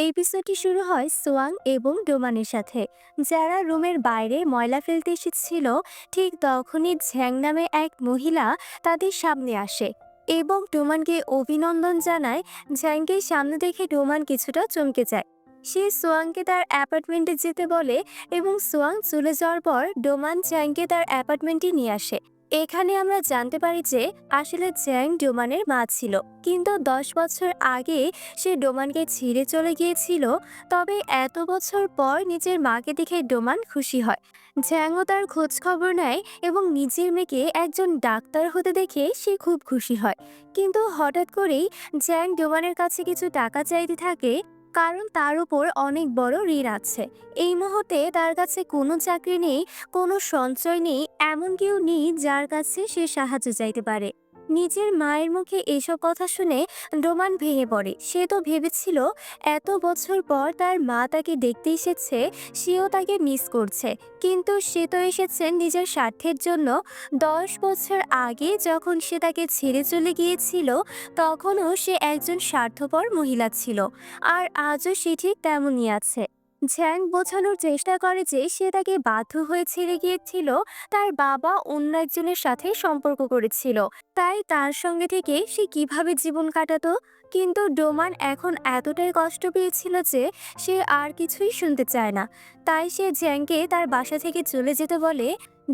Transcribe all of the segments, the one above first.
এপিসোডটি শুরু হয় সোয়াং এবং ডোমানের সাথে, যারা রুমের বাইরে ময়লা ফেলতে এসেছিল। ঠিক তখনই ঝ্যাং নামে এক মহিলা তাদের সামনে আসে এবং ডোমানকে অভিনন্দন জানায়। ঝ্যাংকে সামনে দেখে ডোমান কিছুটা চমকে যায়। সে সোয়াংকে তার অ্যাপার্টমেন্টে যেতে বলে এবং সোয়াং চলে যাওয়ার পর ডোমান ঝ্যাংকে তার অ্যাপার্টমেন্টে নিয়ে আসে। এখানে আমরা জানতে পারি যে আসলে ঝ্যাং ডোমানের মা ছিল, কিন্তু 10 বছর আগে সে ডোমানকে ছেড়ে চলে গিয়েছিল। তবে এত বছর পর নিজের মাকে দেখে ডোমান খুশি হয়। ঝ্যাংও তার খোঁজ খবর নেয় এবং নিজের মেয়েকে একজন ডাক্তার হতে দেখে সে খুব খুশি হয়। কিন্তু হঠাৎ করেই ঝ্যাং ডোমানের কাছে কিছু টাকা চাইতে থাকে, কারণ তার উপর অনেক বড় ঋণ আছে। এই মুহূর্তে তার কাছে কোনো চাকরি নেই, কোনো সঞ্চয় নেই, এমন কেউ নেই যার কাছে সে সাহায্য চাইতে পারে। নিজের মায়ের মুখে এসব কথা শুনে ডোমান ভেঙে পড়ে। সে তো ভেবেছিল এত বছর পর তার মা তাকে দেখতে এসেছে, সেও তাকে মিস করছে, কিন্তু সে তো এসেছে নিজের স্বার্থের জন্য। 10 বছর আগে যখন সে তাকে ছেড়ে চলে গিয়েছিল, তখনও সে একজন স্বার্থপর মহিলা ছিল, আর আজও সে ঠিক তেমনই আছে। ঝ্যাং বোঝানোর চেষ্টা করে যে সে তাকে বাধ্য হয়ে ছেড়ে গিয়েছিল, তার বাবা অন্য একজনের সাথে সম্পর্ক করেছিল, তাই তার সঙ্গে থেকে সে কিভাবে জীবন কাটাতো। কিন্তু ডোমান এখন এতটাই কষ্ট পেয়েছিল যে সে আর কিছুই শুনতে চায় না। তাই সে ঝ্যাংকে তার বাসা থেকে চলে যেতে বলে।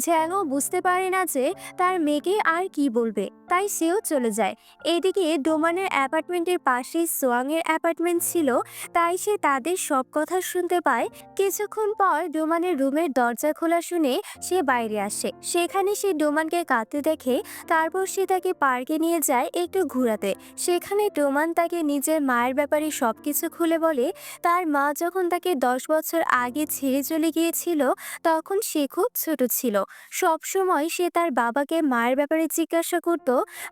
ঝ্যাংও বুঝতে পারে না যে তার মেয়েকে আর কি বলবে, তাই সেও চলে যায়। এদিকে ডোমানের অ্যাপার্টমেন্টের পাশেই সোয়াংয়ের অ্যাপার্টমেন্ট ছিল, তাই সে তাদের সব কথা শুনতে পায়। কিছুক্ষণ পর ডোমানের রুমের দরজা খোলা শুনে সে বাইরে আসে। সেখানে সে ডোমানকে কাঁদতে দেখে। তারপর সে তাকে পার্কে নিয়ে যায় একটু ঘোরাতে। সেখানে ডোমান তাকে নিজের মায়ের ব্যাপারে সবকিছু খুলে বলে। তার মা যখন তাকে 10 বছর আগে ছেড়ে চলে গিয়েছিল, তখন সে খুব ছোট ছিল। সব সময় সে তার বাবাকে মায়ের ব্যাপারে জিজ্ঞাসা করত,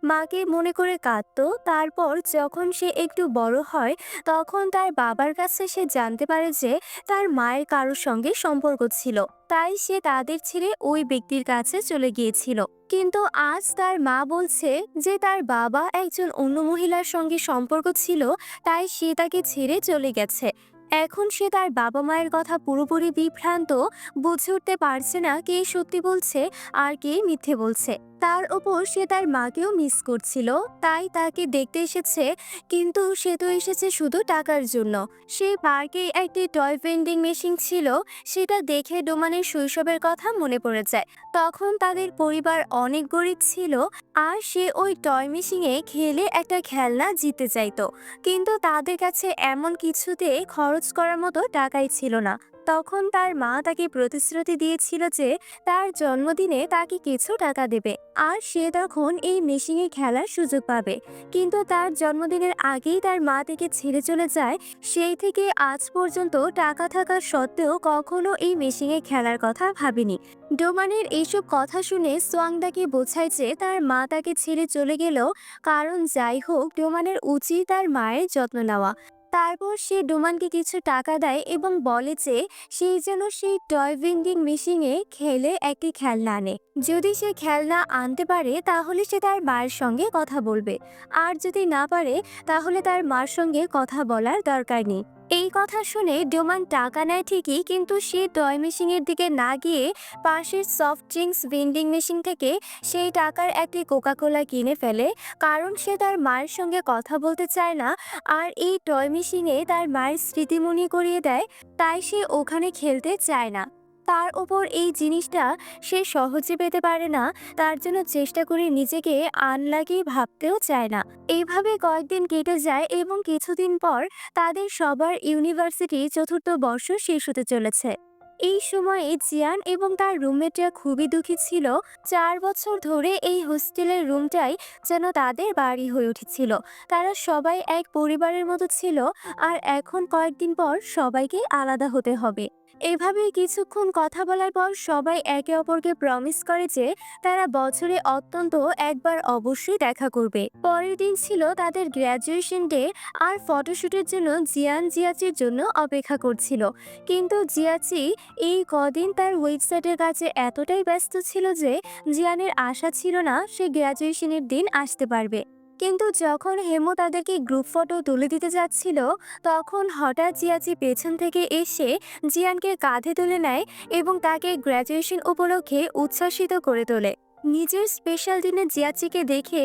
মাকে মনে করে কাঁদতো। তারপর যখন সে একটু বড় হয়, তখন তার বাবার কাছে সে জানতে পারে যে তার মায়ের কারোর সঙ্গে সম্পর্ক ছিল, তাই সে তাদের ছেড়ে ওই ব্যক্তির কাছে চলে গিয়েছিল। কিন্তু আজ তার মা বলছে যে তার বাবা একজন অন্য মহিলার সঙ্গে সম্পর্ক ছিল, তাই সে তাকে ছেড়ে চলে গেছে। এখন সে তার বাবা মায়ের কথা পুরোপুরি বিভ্রান্ত, বুঝে উঠতে পারছে না কে সত্যি বলছে আর কে মিথ্যে বলছে। তার ওপর সে তার মাকেও মিস করছিল, তাই তাকে দেখতে এসেছে। কিন্তু সে তো এসেছে শুধু টাকার জন্য। সে পার্কে একটি টয় ভেন্ডিং মেশিন ছিল, সেটা দেখে ডোমানের শৈশবের কথা মনে পড়ে যায়। তখন তাদের পরিবার অনেক গরিব ছিল, আর সে ওই টয় মেশিনে খেলে একটা খেলনা জিততে চাইতো। কিন্তু তাদের কাছে এমন কিছুতে খরচ করার মতো টাকাই ছিল না। তখন তার মা তাকে প্রতিশ্রুতি দিয়েছিল যে তার জন্মদিনে তাকে কিছু টাকা দেবে, আর সে তখন এই মেশিনে খেলার সুযোগ পাবে। কিন্তু তার জন্মদিনের আগেই তার মা তাকে ছেড়ে চলে যায়। সেই থেকে আজ পর্যন্ত টাকা থাকা সত্ত্বেও কখনো এই মেশিনে খেলার কথা ভাবেনি। ডোমানের এইসব কথা শুনে সোয়াংদাকে বোঝায় যে তার মা তাকে ছেড়ে চলে গেলেও, কারণ যাই হোক ডোমানের উচিত তার মায়ের যত্ন নেওয়া। তারপর সে ডোমানকে কিছু টাকা দেয় এবং বলে যে সেই যেন সেই টয় ভেন্ডিং মেশিনে খেলে একটি খেলনা আনে। যদি সে খেলনা আনতে পারে তাহলে সে তার মায়ের সঙ্গে কথা বলবে, আর যদি না পারে তাহলে তার মার সঙ্গে কথা বলার দরকার নেই। এই কথা শুনে ডোমান টাকা নেয় ঠিকই, কিন্তু সে টয় মেশিনের দিকে না গিয়ে পাশের সফট ড্রিঙ্কস ভেন্ডিং মেশিন থেকে সেই টাকার একটি কোকাকোলা কিনে ফেলে, কারণ সে তার মায়ের সঙ্গে কথা বলতে চায় না। আর এই টয় মেশিনে তার মায়ের স্মৃতি মনে করিয়ে দেয়, তাই সে ওখানে খেলতে চায় না। তার ওপর এই জিনিসটা সে সহজে পেতে পারে না, তার জন্য চেষ্টা করে নিজেকে আনলাকি ভাবতেও চায় না। এইভাবে কয়েকদিন কেটে যায় এবং কিছুদিন পর তাদের সবার ইউনিভার্সিটি চতুর্থ বর্ষ শেষ হতে চলেছে। এই সময়ে জিয়ান এবং তার রুমমেটরা খুবই দুঃখী ছিল। 4 বছর ধরে এই হোস্টেলের রুমটাই যেন তাদের বাড়ি হয়ে উঠেছিল। তারা সবাই এক পরিবারের মতো ছিল, আর এখন কয়েকদিন পর সবাইকে আলাদা হতে হবে। এভাবে কিছুক্ষণ কথা বলার পর সবাই একে অপরকে প্রমিস করে যে তারা বছরে অন্তত একবার অবশ্যই দেখা করবে। পরের দিন ছিল তাদের গ্র্যাজুয়েশন ডে, আর ফটোশুটের জন্য জিয়ান জিয়াচির জন্য অপেক্ষা করছিল। কিন্তু জিয়াচি এই কদিন তার ওয়েবসাইটের কাছে এতটাই ব্যস্ত ছিল যে জিয়ানের আশা ছিল না সে গ্র্যাজুয়েশনের দিন আসতে পারবে। কিন্তু যখন হেমো তাদেরকে গ্রুপ ফটো তুলে দিতে যাচ্ছিল, তখন হঠাৎ জিয়াচি পেছন থেকে এসে জিয়ানকে কাঁধে তুলে নেয় এবং তাকে গ্র্যাজুয়েশন উপলক্ষে উচ্ছ্বাসিত করে তোলে। নিজের স্পেশাল দিনে জিয়াচিকে দেখে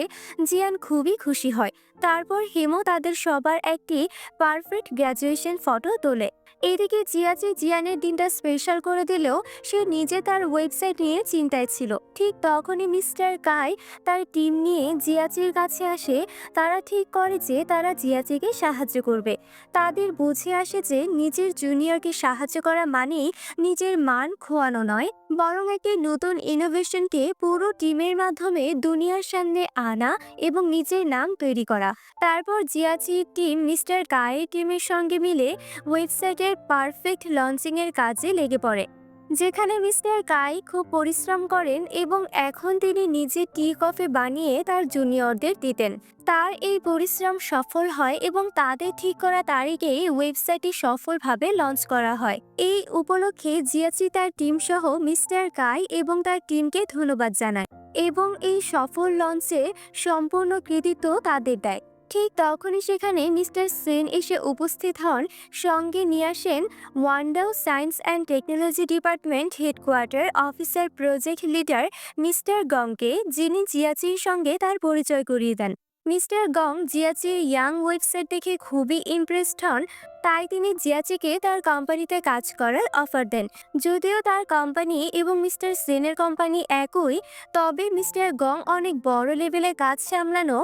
জিয়ান খুবই খুশি হয়। তারপর হেমো তাদের সবার একটি পারফেক্ট গ্র্যাজুয়েশন ফটো তোলে। এদিকে জিয়াচি জিয়ানের দিনটা স্পেশাল করে দিলেও সে নিজে তার ওয়েবসাইট নিয়ে চিন্তায় ছিল। ঠিক তখনই মিস্টার কাই তার টিম নিয়ে জিয়াচির কাছে আসে। তারা ঠিক করে যে তারা জিয়াচিকে সাহায্য করবে। তাদের বুঝে আসে যে নিজের জুনিয়রকে সাহায্য করা মানেই নিজের মান খোয়ানো নয়, বরং একটি নতুন ইনোভেশনকে পুরো টিমের মাধ্যমে দুনিয়ার সামনে আনা এবং নিজের নাম তৈরি করা। তারপর জিয়াচির টিম মিস্টার কায়ের টিমের সঙ্গে মিলে ওয়েবসাইটের পারফেক্ট লঞ্চিংয়ের কাজে লেগে পড়ে, যেখানে মিস্টার কাই খুব পরিশ্রম করেন এবং এখন তিনি নিজে টি কফি বানিয়ে তার জুনিয়রদের দিতেন। তার এই পরিশ্রম সফল হয় এবং তাদের ঠিক করা তারিখেই ওয়েবসাইটটি সফলভাবে লঞ্চ করা হয়। এই উপলক্ষে জিয়াচি তার টিম সহ মিস্টার কাই এবং তার টিমকে ধন্যবাদ জানায় এবং এই সফল লঞ্চে সম্পূর্ণ কৃতিত্ব তাদের দেয়। ঠিক তখনই সেখানে মিস্টার সেন এসে উপস্থিত হন। সঙ্গে নিয়ে আসেন ওয়ান্ডাও science and technology department headquarter officer project leader mister গংকে, যিনি জিয়াচির সঙ্গে তার পরিচয় করিয়ে দেন। মিস্টার গং জিয়াচির ইয়াং ওয়েবসাইট দেখে খুবই ইমপ্রেসড হন। তাই তিনি জিয়াচিকে তার কোম্পানিতে কাজ করার অফার দেন। যদিও তার কোম্পানি এবং মিস্টার সেনের কোম্পানি একই, তবে মিস্টার গং অনেক বড় লেভেলে কাজ সামলানো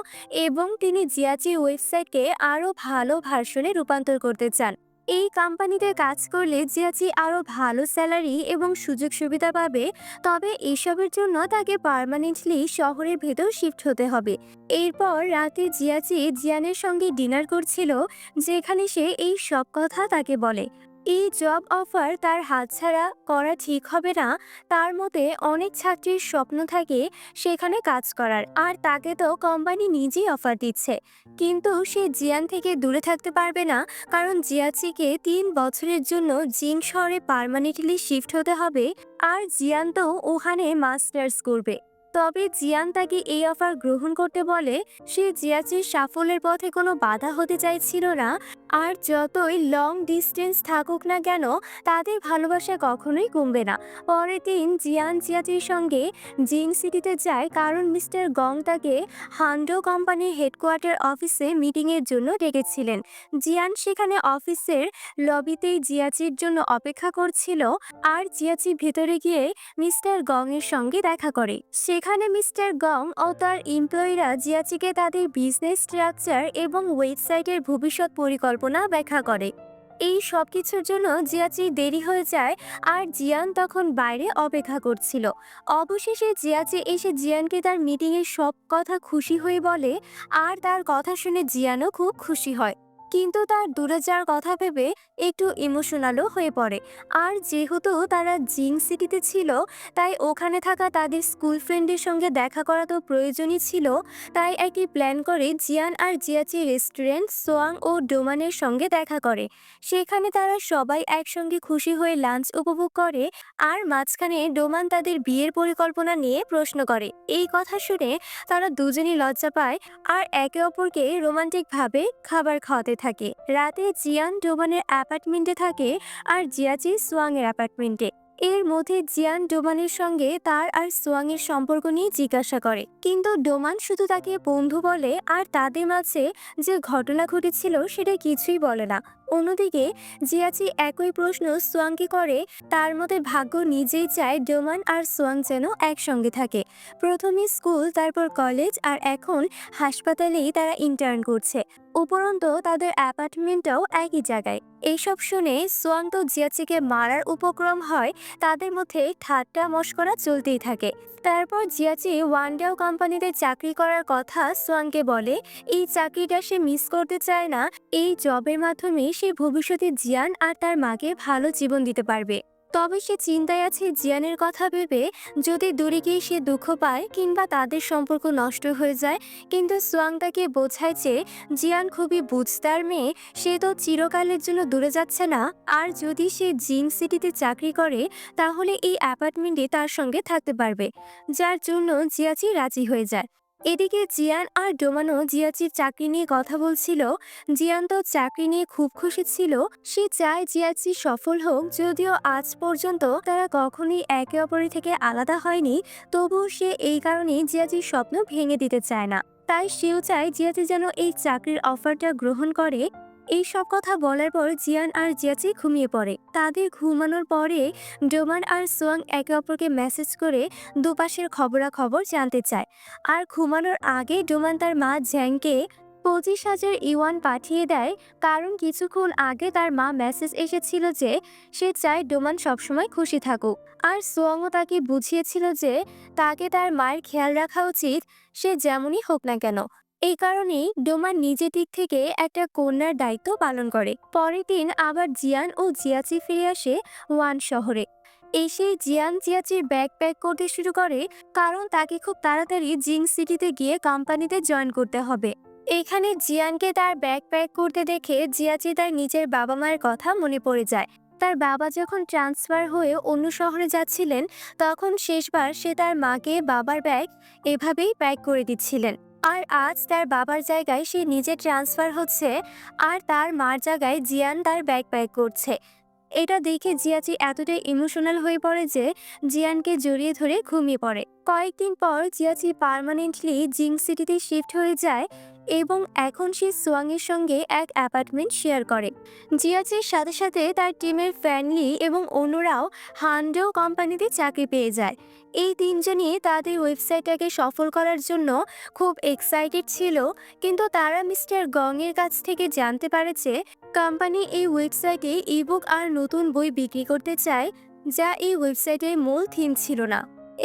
এবং তিনি জিয়াচি ওয়েবসাইটকে আরও ভালো ভার্সনে রূপান্তর করতে চান। এই কোম্পানিতে কাজ করলে জিয়াচি আরও ভালো স্যালারি এবং সুযোগ সুবিধা পাবে, তবে এসবের জন্য তাকে পার্মানেন্টলি শহরের ভেতর শিফট হতে হবে। এরপর রাতে জিয়াচি জিয়ানের সঙ্গে ডিনার করছিল, যেখানে সে এই সব কথা তাকে বলে। এই জব অফার তার হাতছাড়া করা ঠিক হবে না। তার মতে অনেক ছাত্রীর স্বপ্ন থাকে সেখানে কাজ করার, আর তাকে তো কোম্পানি নিজেই অফার দিচ্ছে। কিন্তু সে জিয়ান থেকে দূরে থাকতে পারবে না, কারণ জিয়াচিকে 3 বছরের জন্য জিং শহরে পার্মানেন্টলি শিফট হতে হবে, আর জিয়ান তো ওখানে মাস্টার্স করবে। তবে জিয়ান তাকে এই অফার গ্রহণ করতে বলে। সে জিয়াচির সাফল্যের পথে কোনো বাধা হতে চাইছিল না, আর যতই লং ডিস্টেন্স থাকুক না কেন তাদের ভালোবাসা কখনোই কমবে না। পরের দিন জিয়ান জিয়াচির সঙ্গে জিন সিটিতে যায়, কারণ মিস্টার গং তাকে হান্ডো কোম্পানির হেডকোয়ার্টার অফিসে মিটিংয়ের জন্য ডেকেছিলেন। জিয়ান সেখানে অফিসের লবিতেই জিয়াচির জন্য অপেক্ষা করছিল, আর জিয়াচি ভেতরে গিয়ে মিস্টার গং এর সঙ্গে দেখা করে। সেখানে মিস্টার গং ও তার এমপ্লয়িরা জিয়াচিকে তাদের বিজনেস স্ট্রাকচার এবং ওয়েবসাইটের ভবিষ্যৎ পরিকল্পনা ব্যাখ্যা করে। এই সব কিছুর জন্য জিয়াচির দেরি হয়ে যায়, আর জিয়ান তখন বাইরে অপেক্ষা করছিল। অবশেষে জিয়াচি এসে জিয়ানকে তার মিটিংয়ের সব কথা খুশি হয়ে বলে, আর তার কথা শুনে জিয়ানও খুব খুশি হয়। কিন্তু তার দূরে যাওয়ার কথা ভেবে একটু ইমোশনালও হয়ে পড়ে। আর যেহেতু তারা জিং সিটিতে ছিল, তাই ওখানে থাকা তাদের স্কুল ফ্রেন্ডের সঙ্গে দেখা করা তো প্রয়োজনই ছিল। তাই একটি প্ল্যান করে জিয়ান আর জিয়াচি রেস্টুরেন্ট সোয়াং ও ডোমানের সঙ্গে দেখা করে। সেখানে তারা সবাই একসঙ্গে খুশি হয়ে লাঞ্চ উপভোগ করে, আর মাঝখানে ডোমান তাদের বিয়ের পরিকল্পনা নিয়ে প্রশ্ন করে। এই কথা শুনে তারা দুজনই লজ্জা পায় আর একে অপরকে রোমান্টিকভাবে খাবার খাওয়াতে থাকে। রাতে জিয়ান ডোমানের অ্যাপার্টমেন্টে থাকে, আর জিয়াচি সোয়াংয়ের অ্যাপার্টমেন্টে। এর মধ্যে জিয়ান ডোমানের সঙ্গে তার আর সোয়াংয়ের সম্পর্ক নিয়ে জিজ্ঞাসা করে, কিন্তু ডোমান শুধু তাকে বন্ধু বলে, আর তাদের মাঝে যে ঘটনা ঘটেছিল সেটা কিছুই বলে না। অন্যদিকে জিয়াচি একই প্রশ্ন সোয়াংকে করে। তার মতে ভাগ্য নিজেই চায় ডোমান আর সোয়াং যেন একসঙ্গে থাকে। প্রথমে স্কুল, তারপর কলেজ, আর এখন হাসপাতালেই তারা ইন্টার্ন করছে। উপরন্তু তাদের অ্যাপার্টমেন্টটাও একই জায়গায়। এইসব শুনে সোয়াং তো জিয়াচিকে মারার উপক্রম হয়। তাদের মধ্যে ঠাট্টা মশকরা চলতেই থাকে। তারপর জিয়াচি ওয়ানডাও কোম্পানিতে চাকরি করার কথা সোয়াংকে বলে। এই চাকরিটা সে মিস করতে চায় না। এই জবের মাধ্যমে সে ভবিষ্যতে জিয়ান আর তার মাকে ভালো জীবন দিতে পারবে। তবে সে চিন্তায় আছে জিয়ানের কথা ভেবে, যদি দূরে গিয়ে সে দুঃখ পায় কিংবা তাদের সম্পর্ক নষ্ট হয়ে যায়। কিন্তু সোয়াং তাকে বোঝায় যে জিয়ান খুবই বুঝতার মেয়ে, সে তো চিরকালের জন্য দূরে যাচ্ছে না, আর যদি সে জিং সিটিতে চাকরি করে তাহলে এই অ্যাপার্টমেন্টে তার সঙ্গে থাকতে পারবে, যার জন্য জিয়াচি রাজি হয়ে যায়। এদিকে জিয়ান আর ডোমানো জিয়াচির চাকরি নিয়ে কথা বলছিল। জিয়ান তো চাকরি নিয়ে খুব খুশি ছিল। সে চায় জিয়াচি সফল হোক, যদিও আজ পর্যন্ত তারা কখনোই একে অপরের থেকে আলাদা হয়নি। তবুও সে এই কারণেই জিয়াচির স্বপ্ন ভেঙে দিতে চায় না। তাই সেও চায় জিয়াচি যেন এই চাকরির অফারটা গ্রহণ করে। এই সব কথা বলার পর জিয়ান আর জিয়াচি ঘুমিয়ে পড়ে। তাদের ঘুমানোর পরে ডোমান আর সোয়াং একে অপরকে মেসেজ করে দুপাশের খবরাখবর জানতে চায়। আর ঘুমানোর আগে ডোমান তার মা ঝ্যাংকে 25,000 ইউয়ান পাঠিয়ে দেয়, কারণ কিছুক্ষণ আগে তার মা মেসেজ এসেছিল যে সে চায় ডোমান সবসময় খুশি থাকুক। আর সোয়াংও তাকে বুঝিয়েছিল যে তাকে তার মায়ের খেয়াল রাখা উচিত, সে যেমনই হোক না কেন। এই কারণেই ডোমান নিজের দিক থেকে একটা কন্যার দায়িত্ব পালন করে। পরের দিন আবার জিয়ান ও জিয়াচি ফিরে আসে ওয়ান শহরে। এসে জিয়ান জিয়াচির ব্যাগ প্যাক করতে শুরু করে, কারণ তাকে খুব তাড়াতাড়ি জিং সিটিতে গিয়ে কোম্পানিতে জয়েন করতে হবে। এখানে জিয়ানকে তার ব্যাগ প্যাক করতে দেখে জিয়াচি তার নিজের বাবা মায়ের কথা মনে পড়ে যায়। তার বাবা যখন ট্রান্সফার হয়ে অন্য শহরে যাচ্ছিলেন, তখন শেষবার সে তার মাকে বাবার ব্যাগ এভাবেই প্যাক করে দিচ্ছিলেন। আর আজ তার বাবার জায়গায় সে নিজে ট্রান্সফার হচ্ছে, আর তার মার জায়গায় জিয়ান তার ব্যাগ প্যাক করছে। এটা দেখে জিয়াচি এতটাই ইমোশনাল হয়ে পড়ে যে জিয়ানকে জড়িয়ে ধরে ঘুমিয়ে পড়ে। কয়েকদিন পর জিয়াচি পার্মানেন্টলি জিং সিটিতে শিফট হয়ে যায় এবং এখন সে সোয়াংয়ের সঙ্গে এক অ্যাপার্টমেন্ট শেয়ার করে। জিয়াচির সাথে সাথে তার টিমের ফ্যামিলি এবং অন্যরাও হান্ডো কোম্পানিতে চাকরি পেয়ে যায়। এই তিনজনই তাদের ওয়েবসাইটটাকে সফল করার জন্য খুব এক্সাইটেড ছিল, কিন্তু তারা মিস্টার গং এর কাছ থেকে জানতে পারে যে কোম্পানি এই ওয়েবসাইটে ইবুক আর নতুন বই বিক্রি করতে চায়, যা এই ওয়েবসাইটের মূল থিম ছিল না।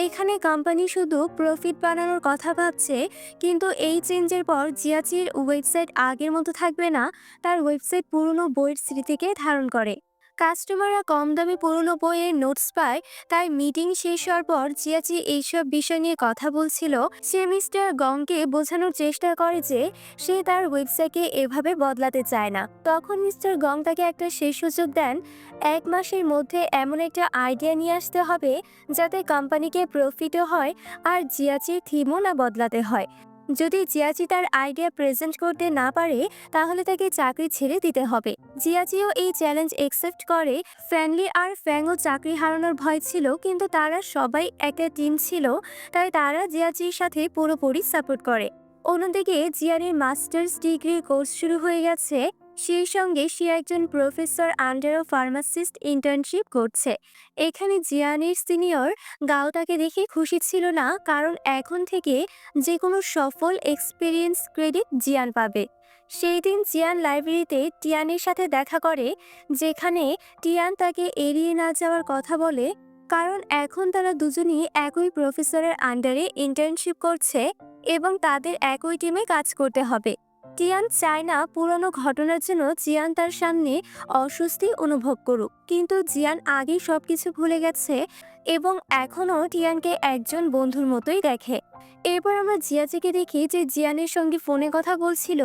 এখানে কোম্পানি শুধু প্রফিট বানানোর কথা ভাবছে, কিন্তু এই চেঞ্জের পর জিয়াচির ওয়েবসাইট আগের মতো থাকবে না। তার ওয়েবসাইট পুরনো বইয়ের স্মৃতিকে ধারণ করে। কাস্টমাররা কম দামে পুরনো বইয়ের নোটস পায়। তাই মিটিং শেষ হওয়ার পর জিয়াচি এইসব বিষয় নিয়ে কথা বলছিল। সে মিস্টার গংকে বোঝানোর চেষ্টা করে যে সে তার ওয়েবসাইটকে এভাবে বদলাতে চায় না। তখন মিস্টার গং তাকে একটা শেষ সুযোগ দেন। 1 মাসের মধ্যে এমন একটা আইডিয়া নিয়ে আসতে হবে যাতে কোম্পানিকে প্রফিটও হয় আর জিয়াচির থিমও না বদলাতে হয়। যদি জিয়াচি তার আইডিয়া প্রেজেন্ট করতে না পারে, তাহলে তাকে চাকরি ছেড়ে দিতে হবে। জিয়াচিও এই চ্যালেঞ্জ একসেপ্ট করে। ফ্যানলি আর ফ্যাংও চাকরি হারানোর ভয় ছিল, কিন্তু তারা সবাই একটা টিম ছিল, তাই তারা জিয়াচির সাথে পুরোপুরি সাপোর্ট করে। অন্যদিকে জিয়ানের মাস্টার্স ডিগ্রি কোর্স শুরু হয়ে গেছে। সেই সঙ্গে সে একজন প্রফেসর আন্ডারও ফার্মাসিস্ট ইন্টার্নশিপ করছে। এখানে জিয়ানের সিনিয়র গাও তাকে দেখে খুশি ছিল না, কারণ এখন থেকে যে কোনো সফল এক্সপিরিয়েন্স ক্রেডিট জিয়ান পাবে। সেই দিন জিয়ান লাইব্রেরিতে টিয়ানের সাথে দেখা করে, যেখানে টিয়ান তাকে এড়িয়ে না যাওয়ার কথা বলে, কারণ এখন তারা দুজনই একই প্রফেসরের আন্ডারে ইন্টার্নশিপ করছে এবং তাদের একই টিমে কাজ করতে হবে। টিয়ান চায় না পুরনো ঘটনার জন্য জিয়ান তার সামনে অস্বস্তি অনুভব করুক, কিন্তু জিয়ান আগেই সবকিছু ভুলে গেছে এবং এখনও টিয়ানকে একজন বন্ধুর মতোই দেখে। এরপর আমরা জিয়াচিকে দেখি যে জিয়ানের সঙ্গে ফোনে কথা বলছিল।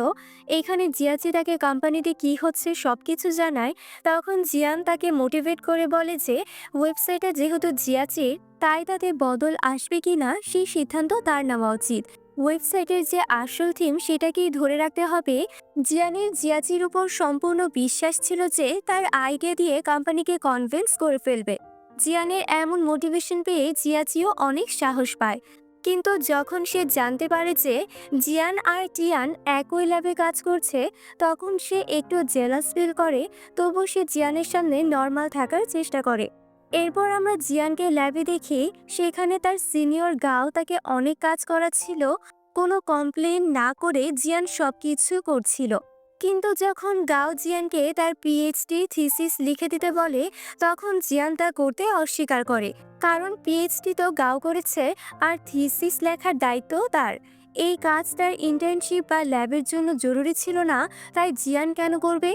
এখানে জিয়াচি তাকে কোম্পানিতে কি হচ্ছে সবকিছু জানায়। তখন জিয়ান তাকে মোটিভেট করে বলে যে ওয়েবসাইটটা যেহেতু জিয়াচির, তাই তাতে বদল আসবে কিনা সেই সিদ্ধান্ত তার নেওয়া উচিত। ওয়েবসাইটের যে আসল থিম সেটাকেই ধরে রাখতে হবে। জিয়ানের জিয়াচির উপর সম্পূর্ণ বিশ্বাস ছিল যে তার আইডিয়া দিয়ে কোম্পানিকে কনভিন্স করে ফেলবে। জিয়ানের এমন মোটিভেশন পেয়ে জিয়াচিও অনেক সাহস পায়। কিন্তু যখন সে জানতে পারে যে জিয়ান আর টিয়ান একই ল্যাবে কাজ করছে, তখন সে একটু জেলাস ফিল করে। তবু সে জিয়ানের সামনে নর্মাল থাকার চেষ্টা করে। এরপর আমরা জিয়ানকে ল্যাবে দেখি। সেখানে তার সিনিয়র গাও তাকে অনেক কাজ করাচ্ছিল। কোনো কমপ্লেন না করে জিয়ান সবকিছু করছিল। কিন্তু যখন গাও জিয়ানকে তার পিএইচডি থিসিস লিখে দিতে বলে, তখন জিয়ান তা করতে অস্বীকার করে, কারণ পিএইচডি তো গাও করেছে আর থিসিস লেখার দায়িত্বও তার। এই কাজ তার ইন্টার্নশিপ বা ল্যাবের জন্য জরুরি ছিল না, তাই জিয়ান কেন করবে?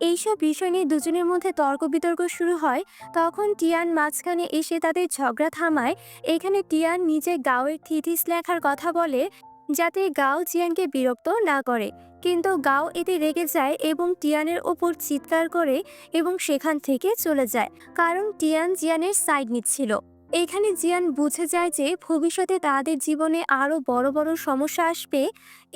এইসব বিষয় নিয়ে দুজনের মধ্যে তর্ক বিতর্ক শুরু হয়। তখন টিয়ান মাঝখানে এসে তাদের ঝগড়া থামায়। এখানে টিয়ান নিজে গাওয়ের থিসিস লেখার কথা বলে, যাতে গাও জিয়ানকে বিরক্ত না করে। কিন্তু গাও এতে রেগে যায় এবং টিয়ানের ওপর চিৎকার করে এবং সেখান থেকে চলে যায়, কারণ টিয়ান জিয়ানের সাইড নিচ্ছিল। এখানে জিয়ান বুঝে যায় যে ভবিষ্যতে তাদের জীবনে আরো বড় বড় সমস্যা আসবে।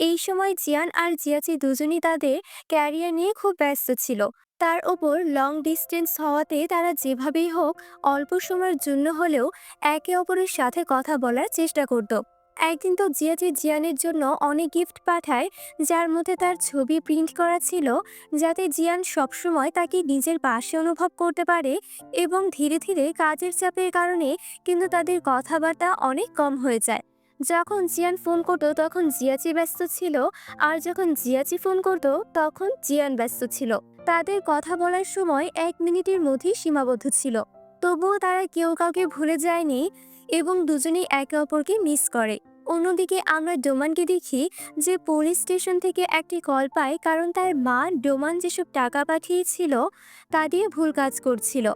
এই সময় জিয়ান আর জিয়াচি দুজনই তাদের ক্যারিয়ার নিয়ে খুব ব্যস্ত ছিল। তার ওপর লং ডিস্টেন্স হওয়াতে তারা যেভাবেই হোক অল্প সময়ের জন্য হলেও একে অপরের সাথে কথা বলার চেষ্টা করত। একদিন তো জিয়াচি জিয়ানের জন্য অনেক গিফট পাঠায়, যার মধ্যে তার ছবি প্রিন্ট করা ছিল, যাতে জিয়ান সবসময় তাকে নিজের পাশে অনুভব করতে পারে। এবং ধীরে ধীরে কাজের চাপের কারণে কিন্তু তাদের কথাবার্তা অনেক কম হয়ে যায়। যখন জিয়ান ফোন করতো তখন জিয়াচি ব্যস্ত ছিল, আর যখন জিয়াচি ফোন করতো তখন জিয়ান ব্যস্ত ছিল। তাদের কথা বলার সময় 1 মিনিটের মধ্যেই সীমাবদ্ধ ছিল। তবুও তারা কেউ কাউকে ভুলে যায়নি এবং দুজনেই একে অপরকে মিস করে। অন্যদিকে আমরা ডোমানকে দেখি যে পুলিশ স্টেশন থেকে একটি কল পায়, কারণ তার মা ডোমান যেসব টাকা পাঠিয়েছিল তা দিয়ে ভুল কাজ করছিল।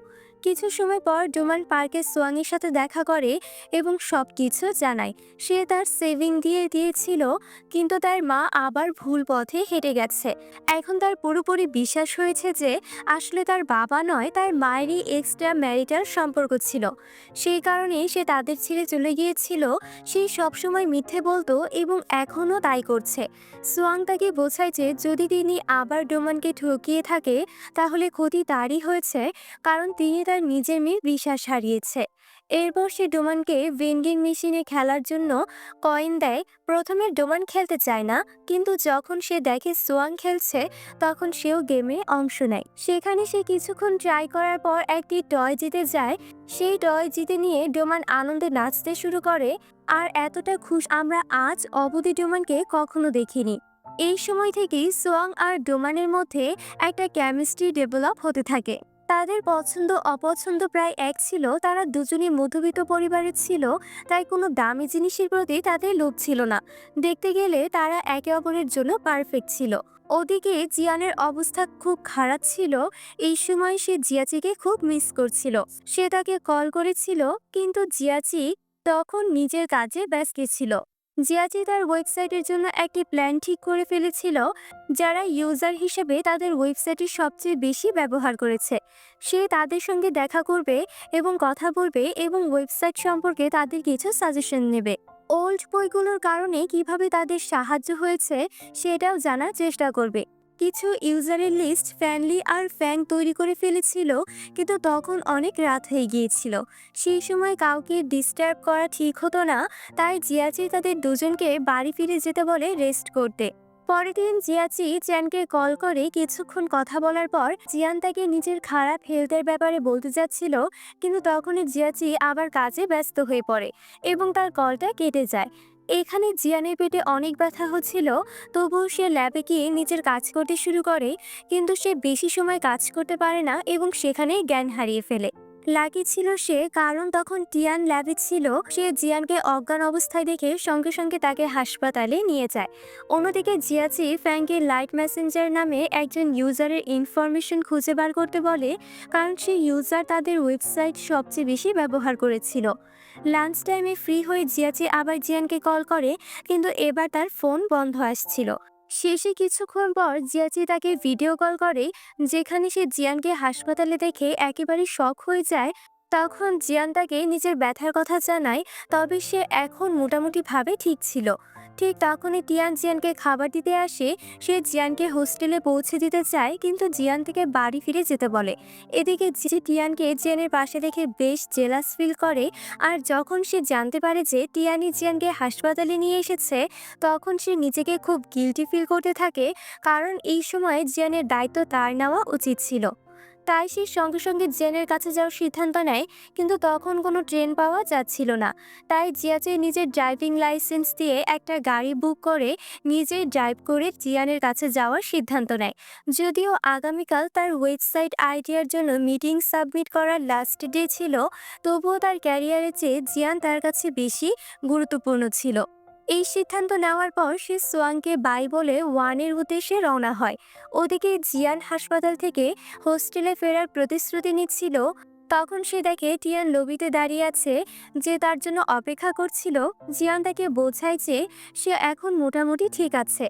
কিছু সময় পর ডোমান পার্কে সোয়াংয়ের সাথে দেখা করে এবং সব কিছু জানায়। সে তার সেভিং দিয়ে দিয়েছিল, কিন্তু তার মা আবার ভুল পথে হেঁটে গেছে। এখন তার পুরোপুরি বিশ্বাস হয়েছে যে আসলে তার বাবা নয়, তার মায়েরই এক্সট্রা ম্যারিটাল সম্পর্ক ছিল। সেই কারণেই সে তাদের ছেড়ে চলে গিয়েছিল। সে সবসময় মিথ্যে বলতো এবং এখনও তাই করছে। সোয়াং তাকে বোঝায় যে যদি তিনি আবার ডোমানকে ঠকিয়ে থাকে তাহলে ক্ষতি তারই হয়েছে, কারণ তিনি তার নিজের মেয়ের বিশ্বাস হারিয়েছে। এরপর সে ডোমানকে ভেন্ডিং মেশিনে খেলার জন্য কয়েন দেয়। প্রথমে ডোমান খেলতে চায় না, কিন্তু যখন সে দেখে সোয়াং খেলছে তখন সেও গেমে অংশ নেয়। সেখানে সে কিছুক্ষণ ট্রাই করার পর একটি টয় জিতে যায়। সেই টয় জিতে নিয়ে ডোমান আনন্দে নাচতে শুরু করে। আর এতটা খুশ আমরা আজ অবধি ডোমানকে কখনো দেখিনি। এই সময় থেকেই সোয়াং আর ডোমানের মধ্যে একটা কেমিস্ট্রি ডেভেলপ হতে থাকে। তাদের পছন্দ অপছন্দ প্রায় এক ছিল। তারা দুজনেই মধ্যবিত্ত পরিবারের ছিল, তাই কোনো দামি জিনিসের প্রতি তাদের লোভ ছিল না। দেখতে গেলে তারা একে অপরের জন্য পারফেক্ট ছিল। ওদিকে জিয়ানের অবস্থা খুব খারাপ ছিল। এই সময় সে জিয়াচিকে খুব মিস করছিল। সে তাকে কল করেছিল, কিন্তু জিয়াচি তখন নিজের কাজে ব্যস্ত ছিল। জিয়াচি তার ওয়েবসাইটের জন্য একটি প্ল্যান ঠিক করে ফেলেছিল, যারা ইউজার হিসেবে তাদের ওয়েবসাইটের সবচেয়ে বেশি ব্যবহার করেছে। সে তাদের সঙ্গে দেখা করবে এবং কথা বলবে এবং ওয়েবসাইট সম্পর্কে তাদের কিছু সাজেশন নেবে। ওল্ড বইগুলোর কারণে কিভাবে তাদের সাহায্য হয়েছে সেটাও জানার চেষ্টা করবে। কিছু ইউজারের লিস্ট ফ্যানলি আর ফ্যাং তৈরি করে ফেলেছিল, কিন্তু তখন অনেক রাত হয়ে গিয়েছিল। সেই সময় কাউকে ডিস্টার্ব করা ঠিক হতো না, তাই জিয়াচি তাদের দুজনকে বাড়ি ফিরে যেতে বলে রেস্ট করতে। পরের দিন জিয়াচি চ্যানকে কল করে কিছুক্ষণ কথা বলার পর জিয়ান তাকে নিজের খারাপ হেলথের ব্যাপারে বলতে যাচ্ছিল, কিন্তু তখনই জিয়াচি আবার কাজে ব্যস্ত হয়ে পড়ে এবং তার কলটা কেটে যায়। এখানে জিয়ানের পেটে অনেক ব্যথা হচ্ছিল, তবুও সে ল্যাবে গিয়ে নিজের কাজ করতে শুরু করে, কিন্তু সে বেশি সময় কাজ করতে পারে না এবং সেখানেই জ্ঞান হারিয়ে ফেলে। লাকি ছিল সে, কারণ তখন টিয়ান ল্যাবে ছিল। সে জিয়ানকে অজ্ঞান অবস্থায় দেখে সঙ্গে সঙ্গে তাকে হাসপাতালে নিয়ে যায়। অন্যদিকে জিয়াচি ফ্যাংকে লাইট মেসেঞ্জার নামে একজন ইউজারের ইনফরমেশন খুঁজে বার করতে বলে, কারণ সেই ইউজার তাদের ওয়েবসাইট সবচেয়ে বেশি ব্যবহার করেছিল। লাঞ্চ টাইমে ফ্রি হয়ে জিয়াচি আবার জিয়ানকে কল করে, কিন্তু এবার তার ফোন বন্ধ আসছিল। শেষে কিছুক্ষণ পর জিয়াচি তাকে ভিডিও কল করে, যেখানে সে জিয়ানকে হাসপাতালে দেখে একেবারে শক হয়ে যায়। তখন জিয়ান তাকে নিজের ব্যথার কথা জানায়, তবে সে এখন মোটামুটিভাবে ঠিক ছিল। ঠিক তখনই টিয়ান জিয়ানকে খাবার দিতে আসে। সে জিয়ানকে হোস্টেলে পৌঁছে দিতে চায়, কিন্তু জিয়ান থেকে বাড়ি ফিরে যেতে বলে। এদিকে জিজি টিয়ানকে জিয়ানের পাশে দেখে বেশ জেলাস ফিল করে। আর যখন সে জানতে পারে যে টিয়ানি জিয়ানকে হাসপাতালে নিয়ে এসেছে, তখন সে নিজেকে খুব গিল্টি ফিল করতে থাকে, কারণ এই সময় জিয়ানের দায়িত্ব তার নেওয়া উচিত ছিল। তাই সে সঙ্গে সঙ্গে জিয়ানের কাছে যাওয়ার সিদ্ধান্ত নেয়, কিন্তু তখন কোনো ট্রেন পাওয়া যাচ্ছিল না। তাই জিয়াচে নিজের ড্রাইভিং লাইসেন্স দিয়ে একটা গাড়ি বুক করে নিজেই ড্রাইভ করে জিয়ানের কাছে যাওয়ার সিদ্ধান্ত নেয়। যদিও আগামীকাল তার ওয়েবসাইট আইডিয়ার জন্য মিটিং সাবমিট করার লাস্ট ডে ছিল, তবুও তার ক্যারিয়ারের চেয়ে জিয়ান তার কাছে বেশি গুরুত্বপূর্ণ ছিল। এই সিদ্ধান্ত নেওয়ার পর সে সোয়াংকে বাই বলে ওয়ানের উদ্দেশ্যে রওনা হয়। ওদিকে জিয়ান হাসপাতাল থেকে হোস্টেলে ফেরার প্রতিশ্রুতি নিচ্ছিল, তখন সে দেখে টিয়ান লবিতে দাঁড়িয়ে আছে, যে তার জন্য অপেক্ষা করছিল। জিয়ান তাকে বোঝায় যে সে এখন মোটামুটি ঠিক আছে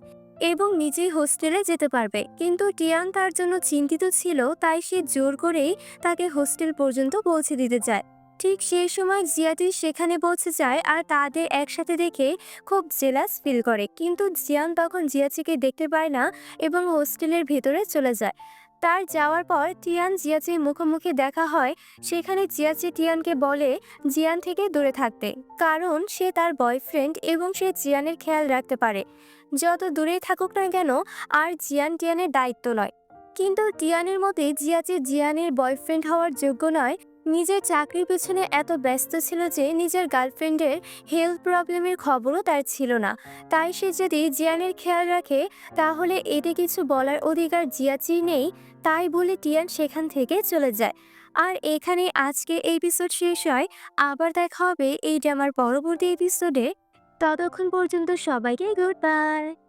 এবং নিজেই হোস্টেলে যেতে পারবে, কিন্তু টিয়ান তার জন্য চিন্তিত ছিল, তাই সে জোর করেই তাকে হোস্টেল পর্যন্ত পৌঁছে দিতে চায়। ঠিক সেই সময় জিয়াতি সেখানে পৌঁছে যায় আর তাদের একসাথে দেখে খুব জেলাস ফিল করে, কিন্তু জিয়ান তখন জিয়াচিকে দেখতে পায় না এবং হোস্টেলের ভেতরে চলে যায়। তার যাওয়ার পর টিয়ান জিয়াচির মুখোমুখি দেখা হয়। সেখানে জিয়াচি টিয়ানকে বলে জিয়ান থেকে দূরে থাকতে, কারণ সে তার বয়ফ্রেন্ড এবং সে জিয়ানের খেয়াল রাখতে পারে, যত দূরেই থাকুক না কেন। আর জিয়ান টিয়ানের দায়িত্ব নয়। কিন্তু টিয়ানের মতে জিয়াচি জিয়ানের বয়ফ্রেন্ড হওয়ার যোগ্য নয়। নিজের চাকরির পেছনে এত ব্যস্ত ছিল যে নিজের গার্লফ্রেন্ডের হেলথ প্রবলেমের খবরও তার ছিল না। তাই সে যদি জিয়ানের খেয়াল রাখে তাহলে এতে কিছু বলার অধিকার জিয়াচির নেই। তাই বলে টিয়ান সেখান থেকে চলে যায়। আর এখানে আজকে এপিসোড শেষ হয়। আবার দেখা হবে এই ড্রামার পরবর্তী এপিসোডে। ততক্ষণ পর্যন্ত সবাইকে গুড বাই।